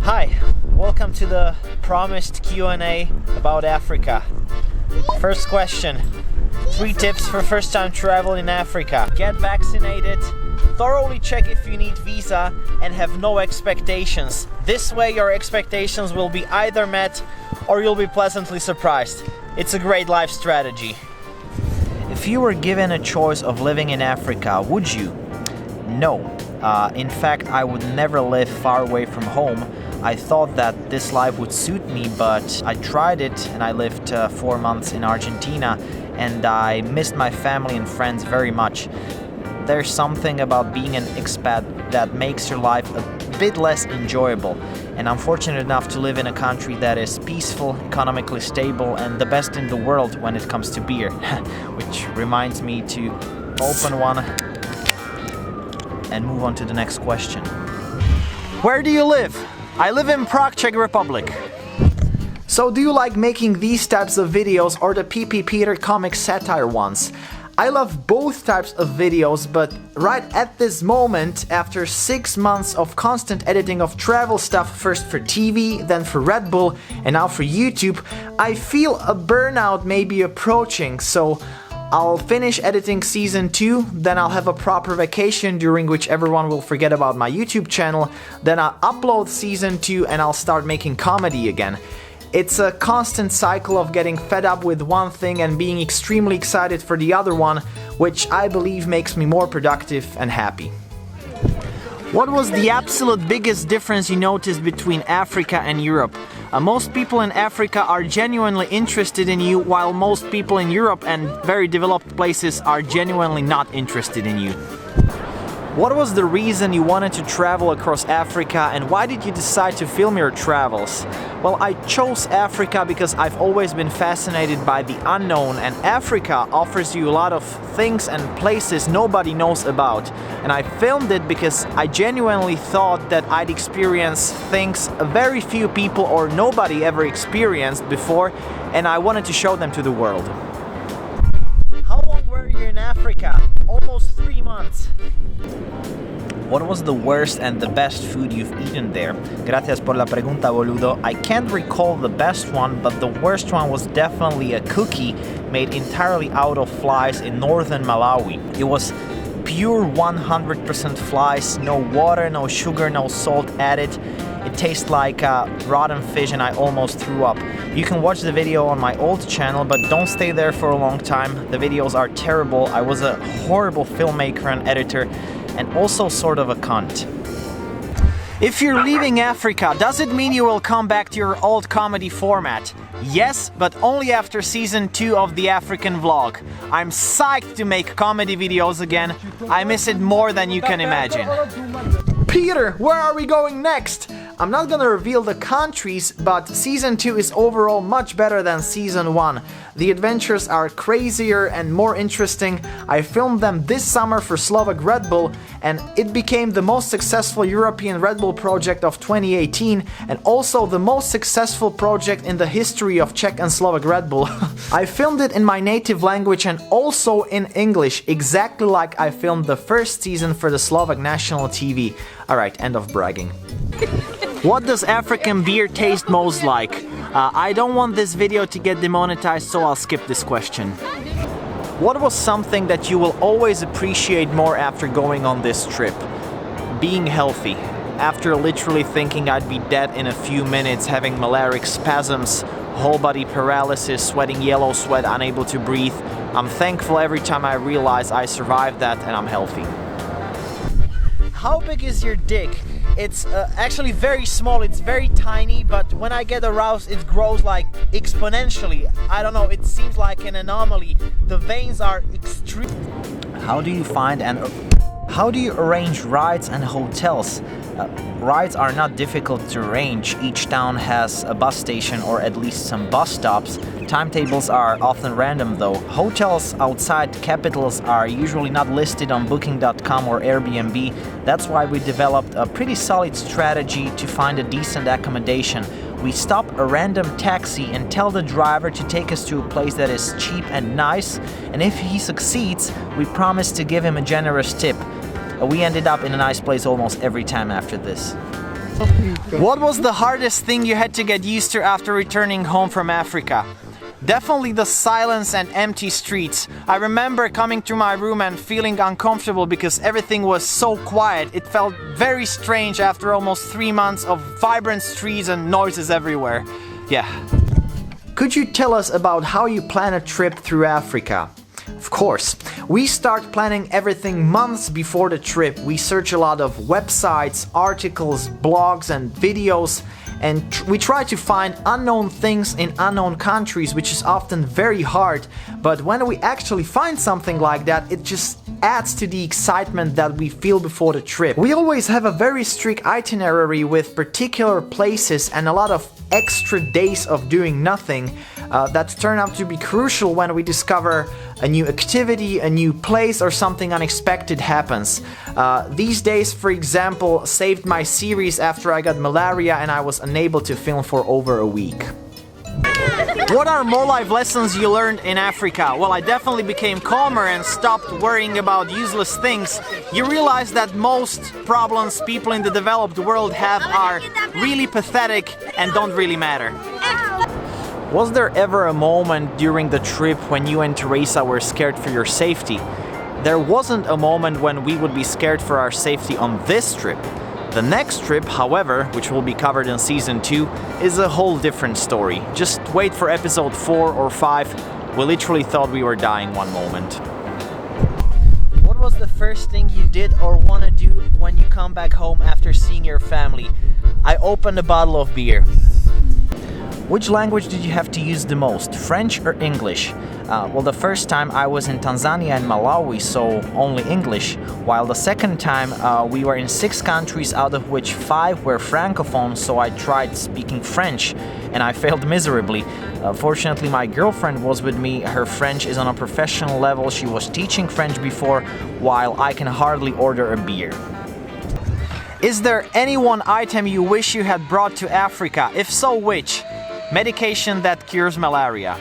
Hi, welcome to the promised Q&A about Africa. First question, 3 tips for first-time travel in Africa. Get vaccinated, thoroughly check if you need visa, and have no expectations. This way your expectations will be either met or you'll be pleasantly surprised. It's a great life strategy. If you were given a choice of living in Africa, would you? No. In fact, I would never live far away from home. I thought that this life would suit me, but I tried it and I lived 4 months in Argentina and I missed my family and friends very much. There's something about being an expat that makes your life a bit less enjoyable, and I'm fortunate enough to live in a country that is peaceful, economically stable, and the best in the world when it comes to beer. Which reminds me to open one and move on to the next question. Where do you live? I live in Prague, Czech Republic. So do you like making these types of videos or the PP Peter comic satire ones? I love both types of videos, but right at this moment, after 6 months of constant editing of travel stuff, first for TV, then for Red Bull, and now for YouTube, I feel a burnout may be approaching, so I'll finish editing season 2, then I'll have a proper vacation during which everyone will forget about my YouTube channel, then I'll upload season 2 and I'll start making comedy again. It's a constant cycle of getting fed up with one thing and being extremely excited for the other one, which I believe makes me more productive and happy. What was the absolute biggest difference you noticed between Africa and Europe? Most people in Africa are genuinely interested in you, while most people in Europe and very developed places are genuinely not interested in you. What was the reason you wanted to travel across Africa, and why did you decide to film your travels? Well, I chose Africa because I've always been fascinated by the unknown, and Africa offers you a lot of things and places nobody knows about. And I filmed it because I genuinely thought that I'd experience things very few people or nobody ever experienced before, and I wanted to show them to the world. How long were you in Africa? Almost 3 months. What was the worst and the best food you've eaten there? Gracias por la pregunta, boludo. I can't recall the best one, but the worst one was definitely a cookie made entirely out of flies in northern Malawi. It was pure 100% flies, no water, no sugar, no salt added. It tastes like rotten fish and I almost threw up. You can watch the video on my old channel, but don't stay there for a long time. The videos are terrible. I was a horrible filmmaker and editor, and also sort of a cunt. If you're leaving Africa, does it mean you will come back to your old comedy format? Yes, but only after season 2 of the African vlog. I'm psyched to make comedy videos again. I miss it more than you can imagine. Peter, where are we going next? I'm not gonna reveal the countries, but season 2 is overall much better than season 1. The adventures are crazier and more interesting. I filmed them this summer for Slovak Red Bull, and it became the most successful European Red Bull project of 2018 and also the most successful project in the history of Czech and Slovak Red Bull. I filmed it in my native language and also in English, exactly like I filmed the first season for the Slovak national TV. Alright, end of bragging. What does African beer taste most like? I don't want this video to get demonetized, so I'll skip this question. What was something that you will always appreciate more after going on this trip? Being healthy. After literally thinking I'd be dead in a few minutes, having malaric spasms, whole body paralysis, sweating yellow sweat, unable to breathe, I'm thankful every time I realize I survived that and I'm healthy. How big is your dick? It's actually very small, it's very tiny, but when I get aroused it grows like exponentially. I don't know, it seems like an anomaly. The veins are extreme. How do you arrange rides and hotels? Rides are not difficult to arrange. Each town has a bus station or at least some bus stops. Timetables are often random though. Hotels outside capitals are usually not listed on booking.com or Airbnb. That's why we developed a pretty solid strategy to find a decent accommodation. We stop a random taxi and tell the driver to take us to a place that is cheap and nice, and if he succeeds, we promise to give him a generous tip. we ended up in a nice place almost every time after this. What was the hardest thing you had to get used to after returning home from Africa? Definitely the silence and empty streets. I remember coming to my room and feeling uncomfortable because everything was so quiet. It felt very strange after almost 3 months of vibrant streets and noises everywhere. Yeah. Could you tell us about how you plan a trip through Africa? Of course. We start planning everything months before the trip. We search a lot of websites, articles, blogs and videos, and we try to find unknown things in unknown countries, which is often very hard. But when we actually find something like that, it just adds to the excitement that we feel before the trip. We always have a very strict itinerary with particular places and a lot of extra days of doing nothing that turn out to be crucial when we discover a new activity, a new place, or something unexpected happens. These days, for example, saved my series after I got malaria and I was unable to film for over a week. What are more life lessons you learned in Africa? Well, I definitely became calmer and stopped worrying about useless things. You realize that most problems people in the developed world have are really pathetic and don't really matter. Was there ever a moment during the trip when you and Teresa were scared for your safety? There wasn't a moment when we would be scared for our safety on this trip. The next trip, however, which will be covered in season 2, is a whole different story. Just wait for episode 4 or 5. We literally thought we were dying one moment. What was the first thing you did or want to do when you come back home after seeing your family? I opened a bottle of beer. Which language did you have to use the most, French or English? Well, the first time I was in Tanzania and Malawi, so only English, while the second time we were in 6 countries out of which 5 were francophone, so I tried speaking French and I failed miserably. Fortunately, my girlfriend was with me. Her French is on a professional level. She was teaching French before, while I can hardly order a beer. Is there any one item you wish you had brought to Africa? If so, which? Medication that cures malaria.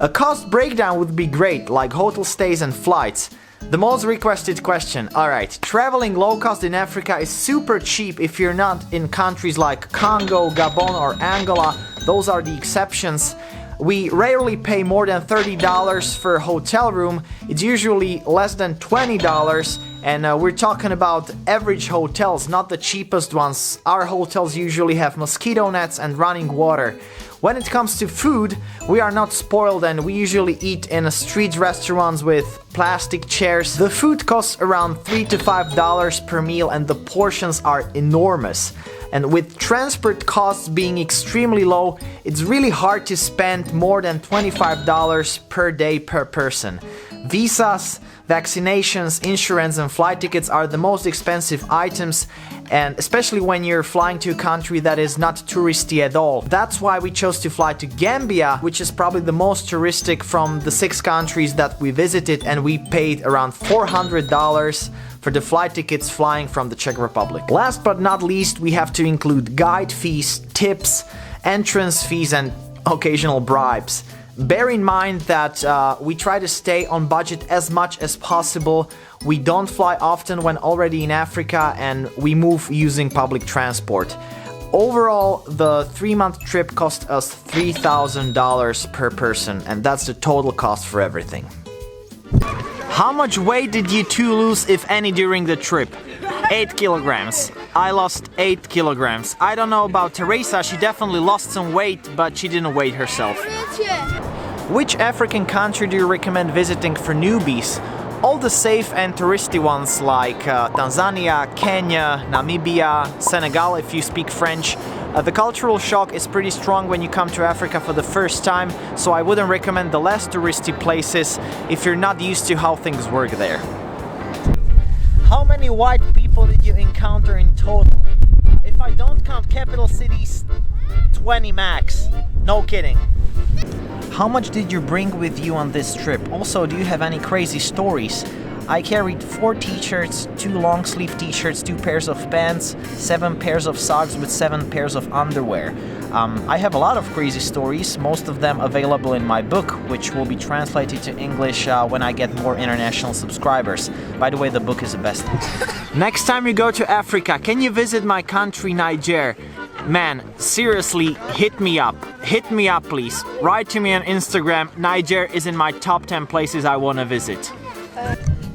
A cost breakdown would be great, like hotel stays and flights. The most requested question. Alright, traveling low cost in Africa is super cheap if you're not in countries like Congo, Gabon or Angola. Those are the exceptions. We rarely pay more than $30 for a hotel room. It's usually less than $20, and we're talking about average hotels, not the cheapest ones. Our hotels usually have mosquito nets and running water. When it comes to food, we are not spoiled and we usually eat in street restaurants with plastic chairs. The food costs around $3 to $5 per meal and the portions are enormous. And with transport costs being extremely low, it's really hard to spend more than $25 per day per person. Visas, vaccinations, insurance and flight tickets are the most expensive items, and especially when you're flying to a country that is not touristy at all. That's why we chose to fly to Gambia, which is probably the most touristic from the 6 countries that we visited, and we paid around $400 for the flight tickets flying from the Czech Republic. Last but not least, we have to include guide fees, tips, entrance fees and occasional bribes. Bear in mind that we try to stay on budget as much as possible. We don't fly often when already in Africa and we move using public transport. Overall, the 3-month trip cost us $3,000 per person, and that's the total cost for everything. How much weight did you two lose, if any, during the trip? 8 kilograms. I lost 8 kilograms. I don't know about Teresa, she definitely lost some weight, but she didn't weigh herself. Which African country do you recommend visiting for newbies? All the safe and touristy ones like Tanzania, Kenya, Namibia, Senegal if you speak French. The cultural shock is pretty strong when you come to Africa for the first time, so I wouldn't recommend the less touristy places if you're not used to how things work there. How many white people did you encounter in total? If I don't count capital cities, 20 max. No kidding. How much did you bring with you on this trip? Also, do you have any crazy stories? I carried 4 t-shirts, 2 long sleeve t-shirts, 2 pairs of pants, 7 pairs of socks with 7 pairs of underwear. I have a lot of crazy stories, most of them available in my book, which will be translated to English when I get more international subscribers. By the way, the book is the best. Next time you go to Africa, can you visit my country, Niger? Man, seriously, hit me up. Hit me up, please. Write to me on Instagram. Niger is in my top 10 places I want to visit.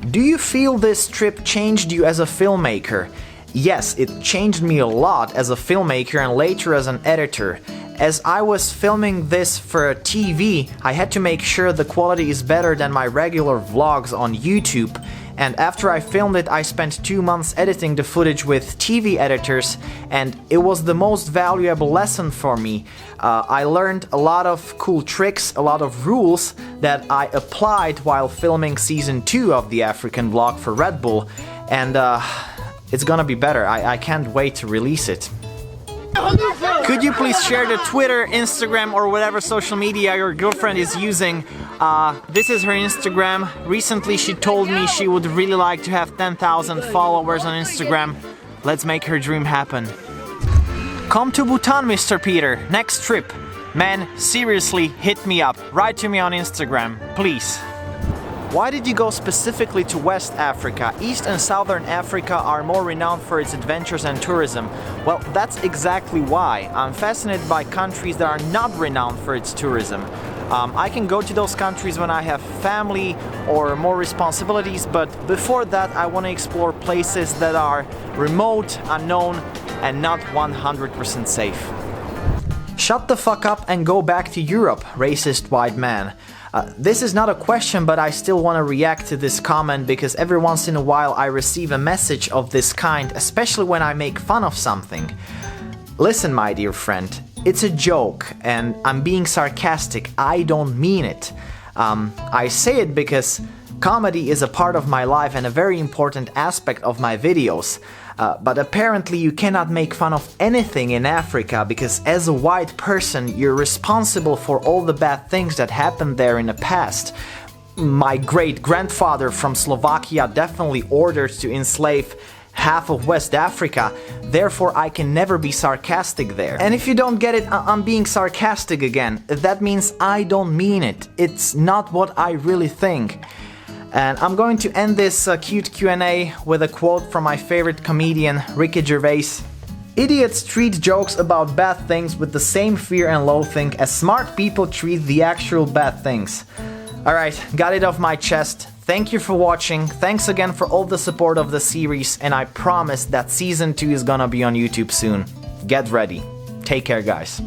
Do you feel this trip changed you as a filmmaker? Yes, it changed me a lot as a filmmaker and later as an editor. As I was filming this for TV, I had to make sure the quality is better than my regular vlogs on YouTube. And after I filmed it, I spent 2 months editing the footage with TV editors, and it was the most valuable lesson for me. I learned a lot of cool tricks, a lot of rules that I applied while filming season 2 of the African vlog for Red Bull, and it's gonna be better. I can't wait to release it. Could you please share the Twitter, Instagram, or whatever social media your girlfriend is using? This is her Instagram. Recently she told me she would really like to have 10,000 followers on Instagram. Let's make her dream happen. Come to Bhutan, Mr. Peter. Next trip. Man, seriously, hit me up. Write to me on Instagram, please. Why did you go specifically to West Africa? East and Southern Africa are more renowned for its adventures and tourism. Well, that's exactly why. I'm fascinated by countries that are not renowned for its tourism. I can go to those countries when I have family or more responsibilities, but before that I want to explore places that are remote, unknown, and not 100% safe. Shut the fuck up and go back to Europe, racist white man. This is not a question, but I still want to react to this comment because every once in a while I receive a message of this kind, especially when I make fun of something. Listen, my dear friend, it's a joke and I'm being sarcastic. I don't mean it. I say it because comedy is a part of my life and a very important aspect of my videos. But apparently you cannot make fun of anything in Africa because as a white person you're responsible for all the bad things that happened there in the past. My great-grandfather from Slovakia definitely ordered to enslave half of West Africa, therefore I can never be sarcastic there. And if you don't get it, I'm being sarcastic again. That means I don't mean it. It's not what I really think. And I'm going to end this cute Q&A with a quote from my favorite comedian, Ricky Gervais. Idiots treat jokes about bad things with the same fear and loathing as smart people treat the actual bad things. Alright, got it off my chest. Thank you for watching, thanks again for all the support of the series, and I promise that season 2 is gonna be on YouTube soon. Get ready. Take care, guys.